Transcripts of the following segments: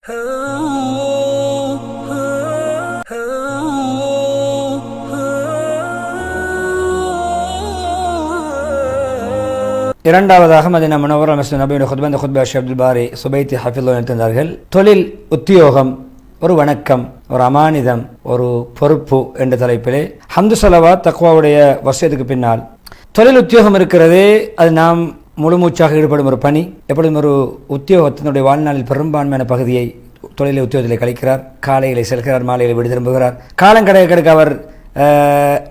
இரண்டாவதாக மதீனா முனவ்வரா மஸ்ஜித் நபவியுடைய குத்பா, இந்த குத்பா ஷேக் அப்துல் பாரி சுபைத்தி ஹஃபிதுல்லாஹ் எழுதினார்கள். தொழில், உத்தியோகம் ஒரு வணக்கம், ஒரு அமானிதம், ஒரு பொறுப்பு என்ற தலைப்பிலே ஹம்து ஸலவாத் தக்வாவுடைய வசியத்துக்கு பின்னால் தொழில் உத்தியோகம் இருக்கிறதே, அது நாம் முழுமூச்சாக ஈடுபடும் ஒரு பணி. எப்பொழுதும் ஒரு உத்தியோகத்தினுடைய வாழ்நாளில் பெரும்பான்மையான பகுதியை தொழிலை உத்தியோகத்தில் கழிக்கிறார். காலையிலே செல்கிறார், மாலையில் வீடு திரும்புகிறார். காலம் கிடைக்க அவர்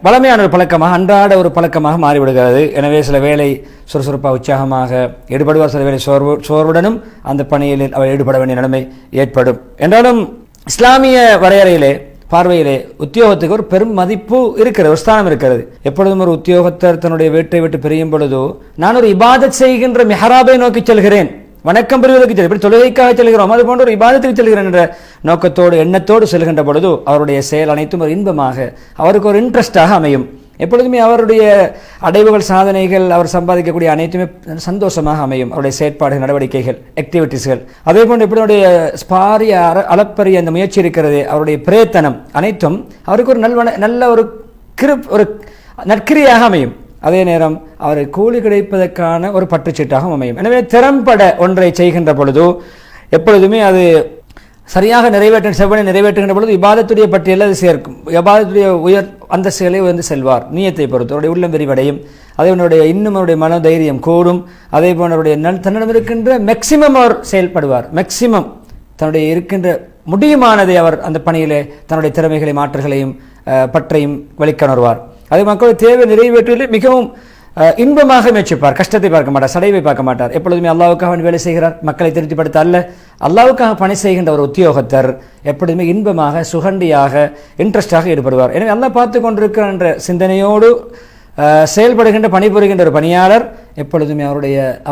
வளமையான ஒரு பழக்கமாக, அன்றாட ஒரு பழக்கமாக மாறிவிடுகிறது. எனவே சில வேளை சுறுசுறுப்பாக உற்சாகமாக ஈடுபடுவார், சில வேளை சோர்வுடனும் அந்த பணியில் அவர் ஈடுபட வேண்டிய நிலைமை ஏற்படும். என்றாலும் இஸ்லாமிய வரையறையிலே பார்வையிலே உத்தியோகத்துக்கு ஒரு பெரும் மதிப்பு இருக்கிறது, ஒரு ஸ்தானம் இருக்கிறது. எப்பொழுதும் ஒரு உத்தியோகத்தர் தன்னுடைய வீட்டை விட்டு பிரியும் பொழுதோ, நான் ஒரு இபாதத் செய்கின்ற மெஹராபை நோக்கி செல்கிறேன், வணக்கம் பெறுவதற்கு செல்கிறேன், தொழுகைக்காக செல்கிறோம், அது போன்ற ஒரு இபாதத்துக்கு செல்கிறேன் என்ற நோக்கத்தோடு எண்ணத்தோடு செல்கின்ற பொழுது அவருடைய செயல் அனைத்தும் ஒரு இன்பமாக, அவருக்கு ஒரு இன்ட்ரெஸ்டாக அமையும். எப்பொழுதுமே அவருடைய அடைவுகள், சாதனைகள், அவர் சம்பாதிக்கக்கூடிய அனைத்துமே சந்தோஷமாக அமையும். அவருடைய செயற்பாடுகள், நடவடிக்கைகள், ஆக்டிவிட்டீஸ்கள், அதே போன்று எப்படியுடைய பாரிய அளப்பரிய அந்த முயற்சி இருக்கிறது, அவருடைய பிரயத்தனம் அனைத்தும் அவருக்கு ஒரு நல்ல ஒரு நற்கிரியாக அமையும். அதே நேரம் அவரை கூலி கிடைப்பதற்கான ஒரு பற்றுச்சீட்டாகவும் அமையும். எனவே திறம்பட ஒன்றை செய்கின்ற பொழுது எப்பொழுதுமே அது சரியாக செவ்வனை நிறைவேற்றுகின்ற பொழுது இபாதத்துடைய பட்டியலில் அது சேர்க்கும். இபாதத்துடைய உயர் அந்த செயலை வந்து செல்வார். நீயத்தை பொறுத்து அவருடைய உள்ளம் விரிவடையும். அதே போன்றுடைய இன்னும் அவருடைய மன தைரியம் கூடும். அதே போன்றவருடைய தன்னிடம் இருக்கின்ற மேக்சிமம் அவர் செயல்படுவார். மேக்சிமம் தன்னுடைய இருக்கின்ற முடியுமானதை அவர் அந்த பணியிலே தன்னுடைய திறமைகளை, மாற்றுகளையும் பற்றையும் வெளிக்கொணர்வார். அது மக்களுடைய தேவை நிறைவேற்றுவதில் மிகவும் இன்பமாக முயற்சிப்பார். கஷ்டத்தை பார்க்க மாட்டார், சடைவை பார்க்க மாட்டார். எப்பொழுதுமே அல்லாஹ்வுக்காக வேலை செய்கிறார், மக்களை திருப்திப்படுத்த அல்ல. அல்லாஹ்வுக்காக பணி செய்கின்ற ஒரு உத்தியோகத்தர் எப்பொழுதுமே இன்பமாக, சுகண்டியாக, இன்ட்ரெஸ்டாக ஈடுபடுவார். எனவே அல்லாஹ் பார்த்து கொண்டிருக்கிற என்ற சிந்தனையோடு செயல்படுகின்ற, பணிபுரிகின்ற ஒரு பணியாளர் எப்பொழுதுமே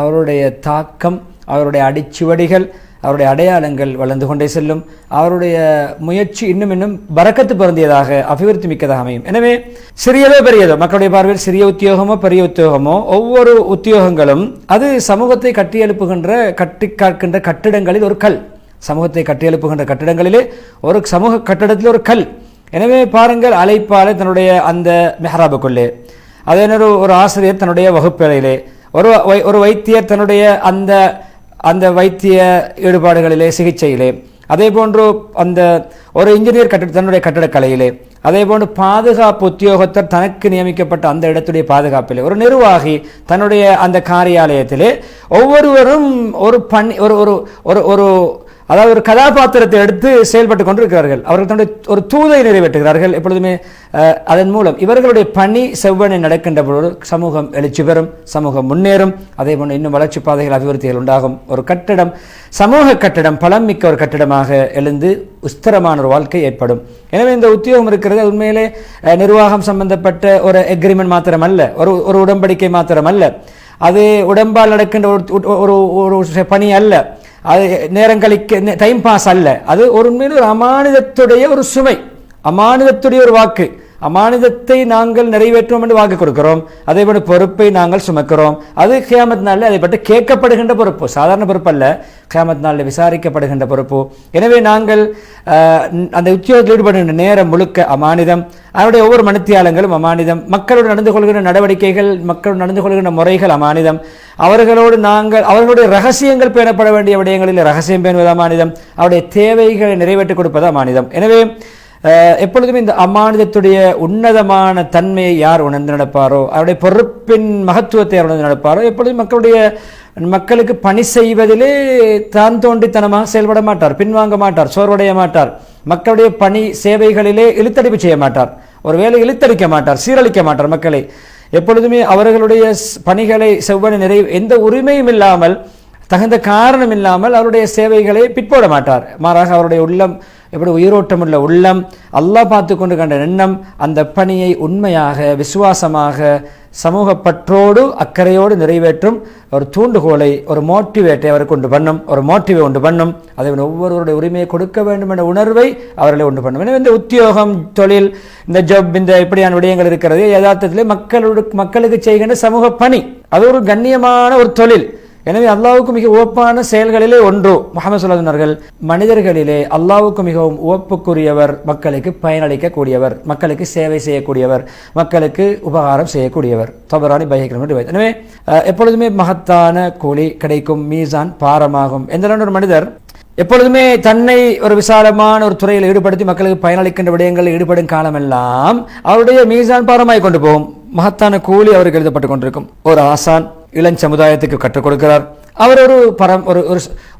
அவருடைய தாக்கம், அவருடைய அடிச்சுவடிகள், அவருடைய அடையாளங்கள் வளர்ந்து கொண்டே செல்லும். அவருடைய முயற்சி இன்னும் பரக்கத்து பொருந்தியதாக, அபிவிருத்தி மிக்கதாக அமையும். எனவே சிறியதோ பெரியதோ, மக்களுடைய பார்வையில் சிறிய உத்தியோகமோ பெரிய உத்தியோகமோ, ஒவ்வொரு உத்தியோகங்களும் அது சமூகத்தை கட்டி காக்கின்ற கட்டிடங்களில் ஒரு கல். சமூகத்தை கட்டியெழுப்புகின்ற கட்டிடங்களிலே ஒரு சமூக கட்டிடத்தில் ஒரு கல். எனவே பாருங்கள், அழைப்பாளை தன்னுடைய அந்த மெஹராபுக்குள்ளே, அதே நேரம் ஒரு ஆசிரியர் தன்னுடைய வகுப்பறையிலே, ஒரு வைத்தியர் தன்னுடைய அந்த வைத்திய ஈடுபாடுகளிலே, சிகிச்சையிலே, அதே போன்று அந்த ஒரு இன்ஜினியர் தன்னுடைய கட்டடக்கலையிலே, அதே போன்று பாதுகாப்பு உத்தியோகத்தர் தனக்கு நியமிக்கப்பட்ட அந்த இடத்துடைய பாதுகாப்பிலே, ஒரு நிர்வாகி தன்னுடைய அந்த காரியாலயத்திலே, ஒவ்வொருவரும் அதாவது ஒரு கதாபாத்திரத்தை எடுத்து செயல்பட்டு கொண்டிருக்கிறார்கள். அவர்கள் தன்னுடைய ஒரு தூதை நிறைவேற்றுகிறார்கள். எப்பொழுதுமே அதன் மூலம் இவர்களுடைய பணி செவ்வனை நடக்கின்ற பொழுது சமூகம் எழுச்சி பெறும், சமூகம் முன்னேறும். அதே போன்று இன்னும் வளர்ச்சி பாதைகள், அபிவிருத்திகள் உண்டாகும். ஒரு கட்டிடம், சமூக கட்டிடம் பலம் மிக்க ஒரு கட்டிடமாக எழுந்து உஸ்திரமான ஒரு வாழ்க்கை ஏற்படும். எனவே இந்த உத்தியோகம் இருக்கிறது உண்மையிலே நிர்வாகம் சம்பந்தப்பட்ட ஒரு எக்ரிமெண்ட் மாத்திரம் அல்ல, ஒரு உடன்படிக்கை மாத்திரம் அல்ல, அது உடம்பால் நடக்கின்ற ஒரு பணி அல்ல, அது நேரங்களுக்கு டைம் பாஸ் அல்ல. அது உண்மையில் ஒரு அமானிதத்துடைய ஒரு சுமை, அமானிதத்துடைய ஒரு வாக்கு. அமானிதத்தை நாங்கள் நிறைவேற்றுவோம் என்று வாக்கு கொடுக்கிறோம். அதே போல பொறுப்பை நாங்கள் சுமக்கிறோம். அது கியாமத் நாளில் அதை பற்றி கேட்கப்படுகின்ற பொறுப்பு, சாதாரண பொறுப்பு அல்ல, கியாமத் நாளில் விசாரிக்கப்படுகின்ற பொறுப்பு. எனவே நாங்கள் அந்த உத்தியோகத்தில் ஈடுபடுகின்ற நேரம் முழுக்க அமானிதம். அவருடைய ஒவ்வொரு மணித்தியாலங்களும் அமானிதம். மக்களோடு நடந்து கொள்கின்ற நடவடிக்கைகள், மக்களோடு நடந்து கொள்கின்ற முறைகள் அமானிதம். அவர்களுடைய ரகசியங்கள் பேணப்பட வேண்டிய விடயங்களில் ரகசியம் பேணுவது அமானிதம். அவருடைய தேவைகளை நிறைவேற்றிக் கொடுப்பது அமானிதம். எனவே எப்பொழுதுமே இந்த அமானிதத்துடைய உன்னதமான தன்மையை யார் உணர்ந்து நடப்பாரோ, அவருடைய பொறுப்பின் மகத்துவத்தை யார் உணர்ந்து நடப்பாரோ, எப்பொழுதும் மக்களுக்கு பணி செய்வதிலே தான் தோன்றித்தனமாக செயல்பட மாட்டார், பின்வாங்க மாட்டார், சோர்வடைய மாட்டார். மக்களுடைய பணி சேவைகளிலே இழுத்தடிப்பு செய்ய மாட்டார், ஒருவேளை இழுத்தடிக்க மாட்டார், சீரழிக்க மாட்டார் மக்களை. எப்பொழுதுமே அவர்களுடைய பணிகளை செவ்வனை எந்த உரிமையும் இல்லாமல், தகுந்த காரணம் இல்லாமல் அவருடைய சேவைகளை பிற்போட மாட்டார். மாறாக அவருடைய உள்ளம் எப்படி உயிரோட்டம் உள்ள உள்ளம், அல்லாஹ் பார்த்து கொண்டு கண்ட எண்ணம், அந்த பணியை உண்மையாக, விசுவாசமாக, சமூக பற்றோடு, அக்கறையோடு நிறைவேற்றும் ஒரு தூண்டுகோலை, ஒரு மோட்டிவேட்டை அவருக்கு உண்டு பண்ணும், ஒரு மோட்டிவை உண்டு பண்ணும். அதை ஒவ்வொருவருடைய உரிமையை கொடுக்க வேண்டும் என்ற உணர்வை அவர்களை உண்டு பண்ணும். எனவே இந்த உத்தியோகம், தொழில், இந்த ஜப், இந்த இப்படியான விடயங்கள் இருக்கிறது யதார்த்தத்திலே மக்களுக்கு செய்கின்ற சமூக பணி. அது ஒரு கண்ணியமான ஒரு தொழில். எனவே அல்லாஹ்வுக்கு மிக உவப்பான செயல்களிலே ஒன்று முஹம்மது ஸல்லல்லாஹு அலைஹி வஸல்லம் மனிதர்களிலே அல்லாஹ்வுக்கு மிகவும் உவப்புக்குரியவர், மக்களுக்கு பயனளிக்கக்கூடியவர், மக்களுக்கு சேவை செய்யக்கூடியவர், மக்களுக்கு உபகாரம் செய்யக்கூடியவர். தபரானி பைஹிக்ரம். எனவே எப்பொழுதுமே மகத்தான கூலி கிடைக்கும், மீசான் பாரமாகும். எந்த ஒரு மனிதர் எப்பொழுதுமே தன்னை ஒரு விசாலமான ஒரு துறையில் ஈடுபடுத்தி மக்களுக்கு பயனளிக்கின்ற விடயங்களில் ஈடுபடும் காலமெல்லாம் அவருடைய மீசான் பாரமாய் கொண்டு போகும். மகத்தான கூலி அவருக்கு எழுதப்பட்டு கொண்டிருக்கும். ஒரு ஆசான் இளம் சமுதாயத்துக்கு கற்றுக் கொடுக்கிறார். அவர்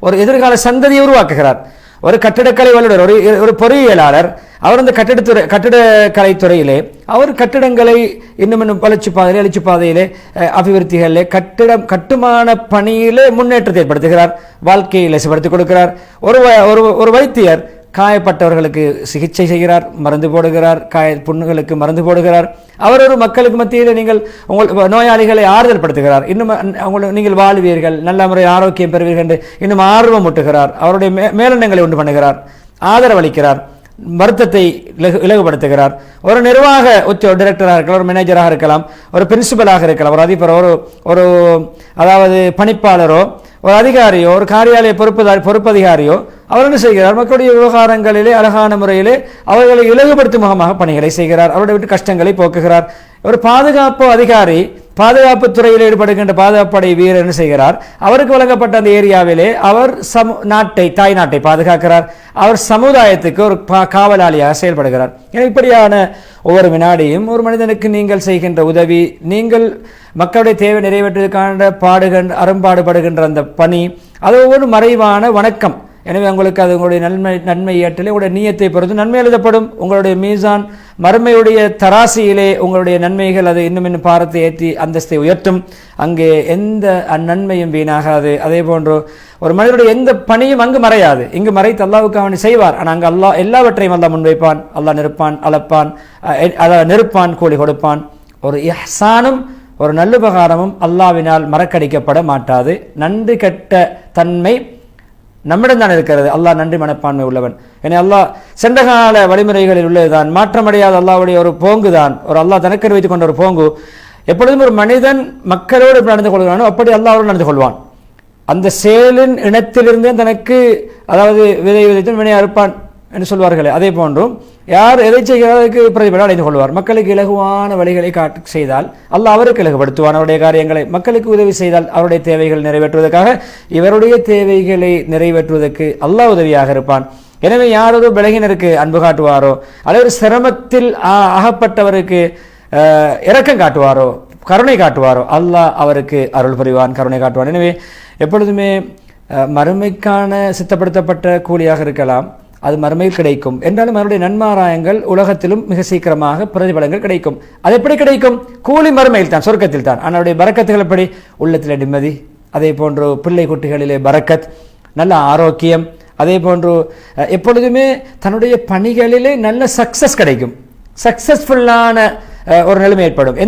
ஒரு எதிர்கால சந்ததியை உருவாக்குகிறார். ஒரு கட்டிடக்கலை வல்லுநர், ஒரு பொறியியலாளர். அவர் அந்த கட்டிடக்கலை துறையிலே அவர் கட்டிடங்களை இன்னும் வளர்ச்சி பாதையிலே, எழுச்சி பாதையிலே, அபிவிருத்திகளிலே, கட்டுமான பணியிலே முன்னேற்றத்தை ஏற்படுத்துகிறார். வாழ்க்கையை லேசுபடுத்திக் கொடுக்கிறார். ஒரு வைத்தியர் காயப்பட்டவர்களுக்கு சிகிச்சை செய்கிறார், மருந்து போடுகிறார், புண்ணுகளுக்கு மருந்து போடுகிறார். அவர் ஒரு மக்களுக்கு மத்தியில் நீங்கள் உங்கள் நோயாளிகளை ஆறுதல் படுத்துகிறார். இன்னும் நீங்கள் வாழ்வீர்கள், நல்ல முறை ஆரோக்கியம் பெறுவீர்கள் என்று இன்னும் ஆர்வம் ஊட்டுகிறார். அவருடைய மேலெண்ணங்களை உண்டு பண்ணுகிறார், ஆதரவளிக்கிறார், வருத்தத்தை இலகுபடுத்துகிறார். ஒரு நிர்வாக டைரக்டராக இருக்கலாம், ஒரு மேனேஜராக இருக்கலாம், ஒரு பிரின்சிபலாக இருக்கலாம், ஒரு அதிபரோ, ஒரு அதாவது பணிப்பாளரோ, ஒரு அதிகாரியோ, ஒரு காரியாலய பொறுப்பதிகாரியோ அவர் என்ன செய்கிறார்? மக்களுடைய விவகாரங்களிலே அழகான முறையிலே அவர்களை இலகுபடுத்தும் முகமாக பணிகளை செய்கிறார். அவருடைய வீட்டு கஷ்டங்களை போக்குகிறார். ஒரு பாதுகாப்பு அதிகாரி, பாதுகாப்பு துறையில் ஈடுபடுகின்ற பாதுகாப்படை வீரர் என்ன செய்கிறார்? அவருக்கு வழங்கப்பட்ட அந்த ஏரியாவிலே அவர் தாய் நாட்டை பாதுகாக்கிறார். அவர் சமுதாயத்துக்கு ஒரு காவலாளியாக செயல்படுகிறார். இப்படியான ஒவ்வொரு வினாடியும் ஒரு மனிதனுக்கு நீங்கள் செய்கின்ற உதவி, நீங்கள் மக்களுடைய தேவை நிறைவேற்றுவதற்கான அரும்பாடுபடுகின்ற அந்த பணி, அது ஒவ்வொரு மறைவான வணக்கம். எனவே உங்களுக்கு அது உங்களுடைய நன்மை ஏற்றலே உங்களுடைய நீயத்தை பொறுத்து நன்மை எழுதப்படும். உங்களுடைய மீசான் மறுமையுடைய தராசியிலே உங்களுடைய நன்மைகள் அது இன்னும் பாரத்தை ஏற்றி அந்தஸ்தை உயர்த்தும். அங்கே எந்த நன்மையும் வீணாகாது. அதே போன்று ஒரு மனிதனுடைய எந்த பணியும் அங்கு மறையாது. இங்கு மறைத்து அல்லாஹ்வுக்கு அவன் செய்வார். ஆனால் அங்கு அல்லாஹ் எல்லாவற்றையும் அல்லாஹ் முன்வைப்பான். அல்லாஹ் நெருப்பான், கூலி கொடுப்பான். ஒரு இஹ்சானும் ஒரு நல்லுபகாரமும் அல்லாஹ்வினால் மறக்கடிக்கப்பட மாட்டாது. நன்றி கெட்ட தன்மை நம்மிடம் தான் இருக்கிறது. அல்லாஹ் நன்றி மனப்பான்மை உள்ளவன். ஏன்னா அல்லாஹ் சென்ற கால வழிமுறைகளில் உள்ளதுதான், மாற்றமடையாத அல்லாஹ்வுடைய ஒரு போங்கு தான், ஒரு அல்லாஹ் தனக்கு வைத்துக் கொண்ட ஒரு போங்கு. எப்பொழுதும் ஒரு மனிதன் மக்களோடு நடந்து கொள்கிறானோ அப்படி அல்லாஹ்வோடு நடந்து கொள்வான். அந்த செயலின் இனத்திலிருந்தே தனக்கு, அதாவது விதை விதைத்து வினை அறுப்பான் என்று சொல்வார்களே, அதே போன்றும் யார் எதை செய்கிறதுக்கு பிரதிபலன் அடைந்து கொள்வார். மக்களுக்கு இலகுவான வழிகளை செய்தால் அல்லாஹ் அவருக்கு இலகுபடுத்துவான். அவருடைய காரியங்களை மக்களுக்கு உதவி செய்தால் அவருடைய தேவைகள் நிறைவேற்றுவதற்காக, இவருடைய தேவைகளை நிறைவேற்றுவதற்கு அல்லாஹ் உதவியாக இருப்பான். எனவே யார் ஒரு பலகீனருக்கு அன்பு காட்டுவாரோ, அல்லது ஒரு சிரமத்தில் அகப்பட்டவருக்கு இரக்கம் காட்டுவாரோ, கருணை காட்டுவாரோ, அல்லாஹ் அவருக்கு அருள் புரிவான், கருணை காட்டுவான். எனவே எப்பொழுதுமே மறுமைக்கான சித்தப்படுத்தப்பட்ட கூலியாக இருக்கலாம், அது மறுமையில் கிடைக்கும். என்றாலும் அவருடைய நன்மாராயங்கள் உலகத்திலும் மிக சீக்கிரமாக பிரதிபலங்கள் கிடைக்கும். அது எப்படி கிடைக்கும்? கூலி மறுமையில் தான், சொர்க்கத்தில் தான். அவருடைய பரக்கத்துகள் எப்படி? உள்ளத்தில் நிம்மதி, அதே போன்று பிள்ளை குட்டிகளிலே பரக்கத், நல்ல ஆரோக்கியம், அதே போன்று எப்பொழுதுமே தன்னுடைய பணிகளிலே நல்ல சக்சஸ் கிடைக்கும். சக்சஸ்ஃபுல்லான ஒரு நிலைமை ஏற்படும்.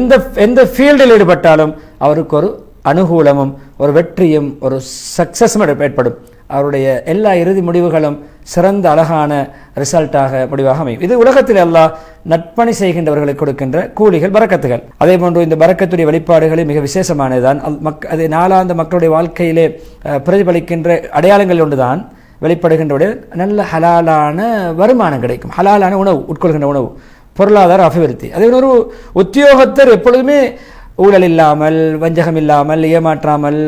எந்த ஃபீல்டில் ஈடுபட்டாலும் அவருக்கு ஒரு அனுகூலமும் ஒரு வெற்றியும் ஒரு சக்சஸும் ஏற்படும். அவருடைய எல்லா இறுதி முடிவுகளும் சிறந்த அழகான ரிசல்ட்டாக முடிவாக அமையும். இது உலகத்தில் அல்லாஹ் நட்பணி செய்கின்றவர்களுக்கு கொடுக்கின்ற கூலிகள், பரக்கத்துகள். அதே போன்று இந்த பரக்கத்துடைய வெளிப்பாடுகளில் மிக விசேஷமானதுதான். அது நாளாந்த மக்களுடைய வாழ்க்கையிலே பிரதிபலிக்கின்ற அடையாளங்கள் ஒன்றுதான். வெளிப்படுகின்ற நல்ல ஹலாலான வருமானம் கிடைக்கும், ஹலாலான உணவு, உட்கொள்கின்ற உணவு, பொருளாதார அபிவிருத்தி. அதே ஒரு உத்தியோகத்தர் எப்பொழுதுமே ஊழல் இல்லாமல், வஞ்சகம் இல்லாமல், ஏமாற்றாமல்,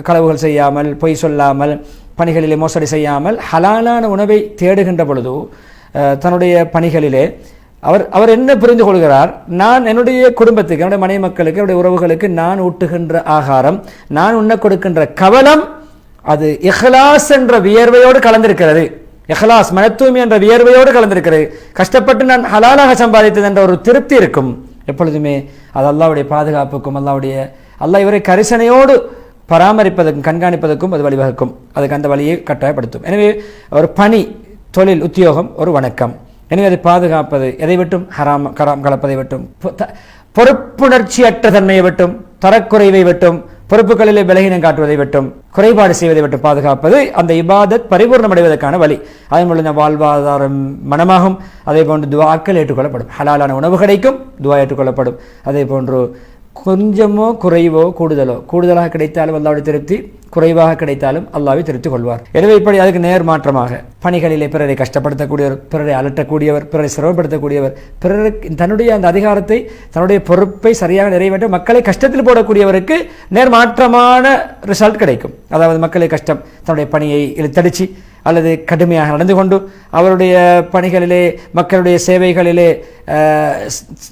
களவுகள் செய்யாமல், பொய் சொல்லாமல், பணிகளிலே மோசடி செய்யாமல் ஹலாலான உணவை தேடுகின்ற பொழுது தன்னுடைய பணிகளிலே அவர் என்ன புரிந்து கொள்கிறார்? நான் என்னுடைய குடும்பத்துக்கு, என்னுடைய மனைவி மக்களுக்கு, என்னுடைய உறவுகளுக்கு நான் ஊட்டுகின்ற ஆகாரம், நான் உண்ண கொடுக்கின்ற கவலம், அது இஹ்லாஸ் என்ற வியர்வையோடு கலந்திருக்கிறது. இஹ்லாஸ், மன தூய்மை என்ற வியர்வையோடு கலந்திருக்கிறது. கஷ்டப்பட்டு நான் ஹலாலாக சம்பாதித்தது என்ற ஒரு திருப்தி இருக்கும். எப்பொழுதுமே அது அல்லாஹ்வுடைய பாதுகாப்புக்கும், அல்லாஹ் இவரை கரிசனையோடு பராமரிப்பதற்கும் கண்காணிப்பதற்கும் அது வழிவகுக்கும். அதுக்கு அந்த வழியை கட்டாயப்படுத்தும். எனவே ஒரு பணி, தொழில், உத்தியோகம் ஒரு வணக்கம். எனவே அதை பாதுகாப்பது, எதை விட்டும் கராம் கலப்பதை விட்டும், பொறுப்புணர்ச்சியற்ற தன்மையை விட்டும், தரக்குறைவை விட்டும், பொறுப்புகளிலே பலகீனம் காட்டுவதை விட்டும், குறைபாடு செய்வதை விட்டு பாதுகாப்பது அந்த இபாதத் பரிபூர்ணமடைவதற்கான வழி. அதன் மூலம் வாழ்வாதாரம் மனமாகும். அதே போன்று துவாக்கள் ஏற்றுக்கொள்ளப்படும், ஹலாலான உணவு கிடைக்கும், துவா ஏற்றுக்கொள்ளப்படும். அதே போன்று கொஞ்சமோ குறைவோ கூடுதலாக கிடைத்தாலும் அல்லாஹ்வுடைய திருப்தி, குறைவாக கிடைத்தாலும் அல்லாஹ்வை திருப்திக் கொள்வார். எனவே இப்படி அதுக்கு நேர் மாற்றமாக பணிகளிலே பிறரை கஷ்டப்படுத்தக்கூடியவர், பிறரை அலட்டக்கூடியவர், பிறரை சிரமப்படுத்தக்கூடியவர், பிறருக்கு தன்னுடைய அந்த அதிகாரத்தை, தன்னுடைய பொறுப்பை சரியாக நிறைவேற்ற மக்களை கஷ்டத்தில் போடக்கூடியவருக்கு நேர் மாற்றமான ரிசல்ட் கிடைக்கும். அதாவது மக்களை கஷ்டம், தன்னுடைய பணியை இழுத்தடிச்சு அல்லது கடுமையாக நடந்து கொண்டு அவருடைய பணிகளிலே, மக்களுடைய சேவைகளிலே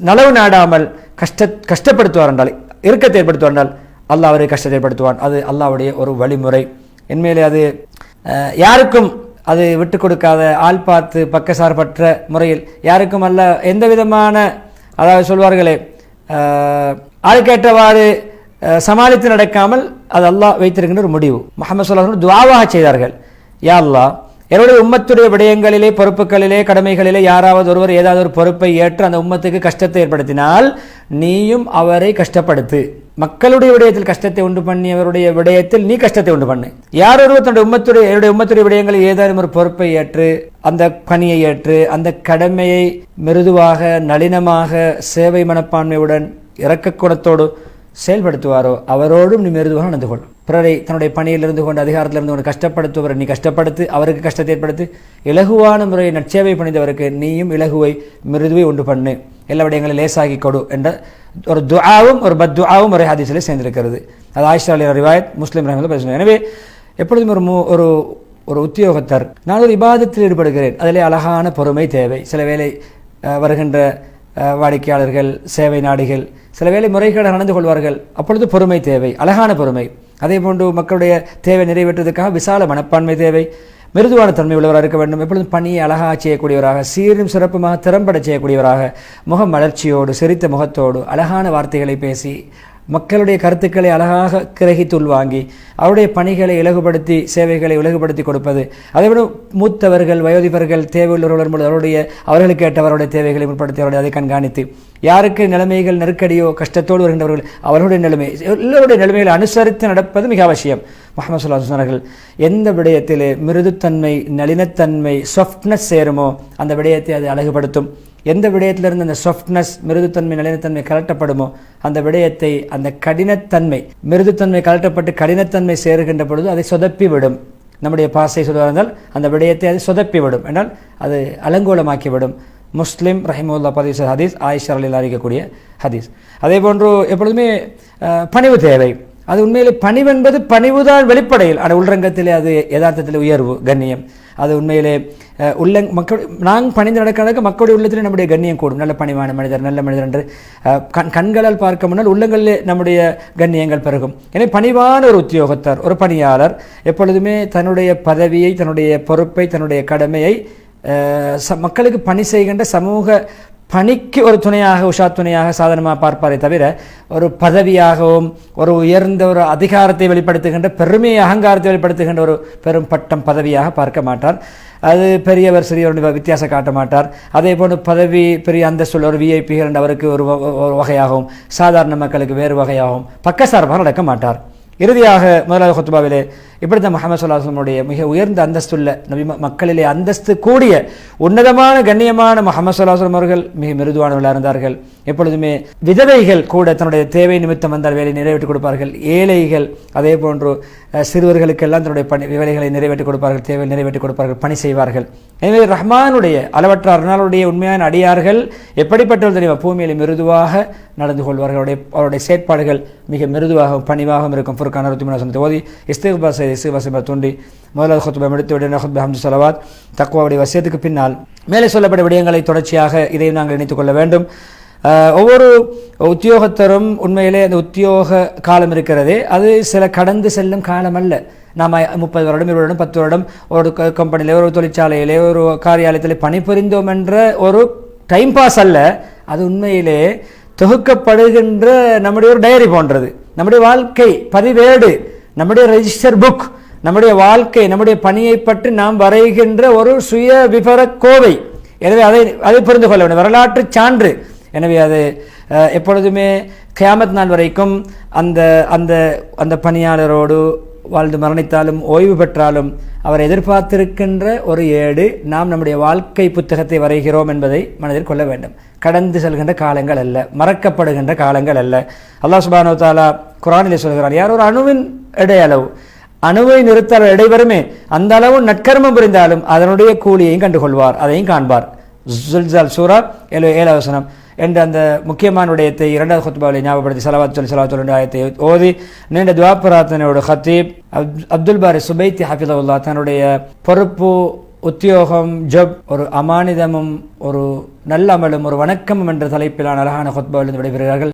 நலவு நாடாமல் கஷ்டப்படுத்துவார் என்றால், இறுக்கத்தை ஏற்படுத்துவார் என்றால் அல்லாஹ் அவரை கஷ்டத்தை ஏற்படுத்துவான். அது அல்லாஹ்வுடைய ஒரு வழிமுறை. என்மேலே அது யாருக்கும் அது விட்டு கொடுக்காத, ஆள் பார்த்து பக்கசார்பற்ற முறையில் யாருக்கும் அல்ல எந்த விதமான, அதாவது சொல்வார்களே ஆளுக்கேற்றவாறு சமாளித்து நடக்காமல் அது அல்லாஹ் வைத்திருக்கின்ற ஒரு முடிவு. முஹம்மது ஸல்லல்லாஹு அலைஹி வஸல்லம் துஆவாக செய்தார்கள், யா அல்லாஹ் என்னுடைய உம்மத்துடைய விடயங்களிலே, பொறுப்புகளிலே, கடமைகளிலே யாராவது ஒருவர் ஏதாவது ஒரு பொறுப்பை ஏற்று அந்த உம்மத்துக்கு கஷ்டத்தை ஏற்படுத்தினால் நீயும் அவரை கஷ்டப்படுத்து. மக்களுடைய விடயத்தில் கஷ்டத்தை உண்டு பண்ணியவருடைய விடயத்தில் நீ கஷ்டத்தை உண்டு பண்ணு. யார் ஒருவர் தன்னுடைய என்னுடைய உம்மத்துடைய விடயங்களில் ஏதாவது ஒரு பொறுப்பை ஏற்று, அந்த பணியை ஏற்று, அந்த கடமையை மிருதுவாக, நளினமாக, சேவை மனப்பான்மையுடன், இரக்க குணத்தோடு செயல்படுத்துவாரோ அவரோடும் நீ மிருதுவாக நடந்து கொள்ளும். பிறரை தன்னுடைய பணியில் இருந்து கொண்டு, அதிகாரத்தில் இருந்து கொண்டு கஷ்டப்படுத்துவரை நீ கஷ்டப்படுத்து, அவருக்கு கஷ்டத்தை ஏற்படுத்தி. இலகுவான முறையை நற்சேவை பண்ணியவருக்கு நீயும் இலகுவை, மிருதுவை உண்டு பண்ணு, எல்லா விடயங்களும் லேசாகி கொடு என்ற ஒரு துஆவும் ஒரு பத்துஆவும் ஒரு ஹதீஸிலே சேர்ந்திருக்கிறது. அது ஆயிஷா அலி ரிவாயத், முஸ்லிம் ரஹ்மத்துல்லாஹி பேசுகிறார். எனவே எப்பொழுதும் ஒரு ஒரு உத்தியோகத்தர், நான் ஒரு இபாதத்தில் ஈடுபடுகிறேன், அதிலே அழகான பொறுமை தேவை. சில வேளை வருகின்ற வாடிக்கையாளர்கள், சேவை நாடிகள் சில வேளை முறைகேடாக நடந்து கொள்வார்கள், அப்பொழுது பொறுமை தேவை, அழகான பொறுமை. அதே போன்று மக்களுடைய தேவை நிறைவேற்றுவதற்காக விசால மனப்பான்மை தேவை, மிருதுவான தன்மை உள்ளவராக இருக்க வேண்டும். எப்பொழுதும் பணியை அழகாக செய்யக்கூடியவராக, சீரும் சிறப்புமாக திறம்பட செய்யக்கூடியவராக, முக மலர்ச்சியோடு, சிரித்த முகத்தோடு, அழகான வார்த்தைகளை பேசி, மக்களுடைய கருத்துக்களை அழகாக கிரகித்து உள்வாங்கி, அவருடைய பணிகளை இலகுபடுத்தி, சேவைகளை இலகுபடுத்தி கொடுப்பது. அதேபோல மூத்தவர்கள், வயோதிபர்கள், தேவையுள்ளவர்கள் பொழுது அவர்களுக்கு ஏற்றவருடைய தேவைகளை முற்படுத்தி அவருடைய அதை கண்காணித்து, யாருக்கு நிலைமைகள் நெருக்கடியோ கஷ்டத்தோடு வருகின்றவர்கள் அவர்களுடைய நிலைமை, எல்லோருடைய நிலைமைகளை அனுசரித்து நடப்பது மிக அவசியம். முஹம்மது ஸல்லல்லாஹு அலைஹி வஸல்லம் எந்த விடயத்திலே மிருதுத்தன்மை, நளினத்தன்மை, சாஃப்ட்னஸ் சேருமோ அந்த விடயத்தை அது அழகுபடுத்தும். எந்த விடயத்திலிருந்து அந்த சாஃப்ட்னஸ், மிருதுத்தன்மை, நளினத்தன்மை கலட்டப்படுமோ அந்த விடயத்தை, அந்த கடினத்தன்மை, மிருதுத்தன்மை கலட்டப்பட்டு கடினத்தன்மை சேருகின்ற பொழுது அதை சொதப்பிவிடும். நம்முடைய பாசை சொல்வதால் அந்த விடயத்தை அது சொதப்பிவிடும் என்றால் அது அலங்கோலமாக்கிவிடும். முஸ்லிம் ரஹிமஹுல்லாஹ் பதிவு செய்த ஹதீஸ், ஆயிஷா ரலியல்லாஹு அறிவிக்கக்கூடிய ஹதீஸ். அதே போன்று எப்பொழுதுமே பணிவு தேவை. அது உண்மையிலே பணிவு என்பது பணிவுதான் வெளிப்படையில், ஆனால் உள்ரங்கத்திலே அது யதார்த்தத்திலே உயர்வு, கண்ணியம். அது உண்மையிலே மக்கள் நாங்கள் பணிந்து நடக்க மக்களுடைய உள்ளத்திலே நம்முடைய கண்ணியம் கூடும். நல்ல பணிவான மனிதர், நல்ல மனிதர் என்று கண்களால் பார்க்க முன்னால் உள்ளங்களிலே நம்முடைய கண்ணியங்கள் பெருகும். எனவே பணிவான ஒரு உத்தியோகத்தர், ஒரு பணியாளர் எப்பொழுதுமே தன்னுடைய பதவியை, தன்னுடைய பொறுப்பை, தன்னுடைய கடமையை மக்களுக்கு பணி செய்கின்ற சமூக பணிக்கு ஒரு துணையாக, உஷா துணையாக, சாதனமாக பார்ப்பாரே தவிர ஒரு பதவியாகவும், ஒரு உயர்ந்த ஒரு அதிகாரத்தை வெளிப்படுத்துகின்ற, பெருமையை, அகங்காரத்தை வெளிப்படுத்துகின்ற ஒரு பெரும் பட்டம், பதவியாக பார்க்க மாட்டார். அது பெரியவர் சிறியவருடைய வித்தியாசம் காட்ட மாட்டார். அதே போன்று பதவி, பெரிய அந்தஸ்துள்ள ஒரு விஐபிகள் என்ற அவருக்கு ஒரு வகையாகவும், சாதாரண மக்களுக்கு வேறு வகையாகவும் பக்கசார்பாக நடக்க மாட்டார். இறுதியாக முதலாவது ஹுத்பாவிலே இப்படித்தான் முஹம்மது ஸல்லல்லாஹு அலைஹி வஸல்லம் மிக உயர்ந்த அந்தஸ்துள்ள நபி, மக்களிலே அந்தஸ்து கூடிய உன்னதமான கண்ணியமான முஹம்மது ஸல்லல்லாஹு அலைஹி வஸல்லம் அவர்கள் மிக மிருதுவானவர்களாக இருந்தார்கள். எப்பொழுதுமே விதவைகள் கூட தன்னுடைய தேவை நிமித்தம் வந்தால் வேலை நிறைவேற்றி கொடுப்பார்கள். ஏழைகள், அதே போன்று சிறுவர்களுக்கெல்லாம் தன்னுடைய வேலைகளை நிறைவேற்றி கொடுப்பார்கள், தேவை நிறைவேற்றி கொடுப்பார்கள், பணி செய்வார்கள். எனவே ரஹ்மானுடைய அளவற்ற அருளாளுடைய உண்மையான அடியார்கள் எப்படிப்பட்டவர்கள் தெரியுமா? பூமியில் மிருதுவாக நடந்து கொள்வார்கள். அவருடைய செயற்பாடுகள் மிக மிருதுவாகவும் பணிவாகவும் இருக்கும். ஃபுர்கான் 63 ஓதி இஸ்திக்பார் தோண்டி முதலாவது ஹுத்பா முடித்து விட ஹுத்பா ஹம்து ஸலவாத் தக்வாவுடைய வசியத்துக்கு பின்னால் மேலே சொல்லப்பட்ட விடயங்களை தொடர்ச்சியாக இதையும் நாங்கள் இணைத்துக் கொள்ள வேண்டும். ஒவ்வொரு உத்தியோகத்தரும் உண்மையிலே அந்த உத்தியோக காலம் இருக்கிறதே, அது சில கடந்து செல்லும் காலம் அல்ல. நாம் 30 வருடம், 20 வருடம், 10 வருடம் ஒரு கம்பெனியிலே, ஒரு தொழிற்சாலையிலே, ஒரு காரியாலயத்திலே பணிபுரிந்தோம் என்ற ஒரு டைம் பாஸ் அல்ல. அது உண்மையிலே தொகுக்கப்படுகின்ற நம்முடைய ஒரு டைரி போன்றது. நம்முடைய வாழ்க்கை பதிவேடு, நம்முடைய ரெஜிஸ்டர் புக், நம்முடைய வாழ்க்கை, நம்முடைய பணியை பற்றி நாம் வரைகின்ற ஒரு சுய விவர கோவை. எனவே அதை புரிந்து கொள்ள வேண்டும், வரலாற்று சான்று. எனவே அது எப்பொழுதுமே கியாமத் நாள் வரைக்கும் அந்த அந்த அந்த பணியாளரோடு வாழ்ந்து மரணித்தாலும் ஓய்வு பெற்றாலும் அவர் எதிர்பார்த்திருக்கின்ற ஒரு ஏடு நாம் நம்முடைய வாழ்க்கை புத்தகத்தை வரைகிறோம் என்பதை மனதில் கொள்ள வேண்டும். கடந்து செல்கின்ற காலங்கள் அல்ல, மறக்கப்படுகின்ற காலங்கள் அல்ல. அல்லாஹ் சுப்ஹானஹு வ தஆலா குர்ஆனிலே சொல்கிறார், யார் ஒரு அணுவின் எடையளவு அணுவை நிறுத்த இடைவருமே அந்த அளவு நற்கர்மம் புரிந்தாலும் அதனுடைய கூலியையும் கண்டுகொள்வார், அதையும் காண்பார். ஜுல்ஜால் சூரா 7 வசனம் என்ற அந்த முக்கியமான விடயத்தை இரண்டாவது குத்பாவை ஞாபகப்படுத்தி ஸலவாத்துல் ஆயத்தை ஓதி நீண்ட துஆ பிரார்த்தனையோடு ஹத்தீப் அப்துல் பாரி சுபைத்தி ஹஃபிதஹுல்லாஹ் தன்னுடைய பொறுப்பு, உத்தியோகம், ஜப், ஒரு அமானிதமும் ஒரு நல்ல அமலும் ஒரு வணக்கமும் என்ற தலைப்பிலான அழகான குத்பாவிலிருந்து விடைபெறுகிறார்கள்.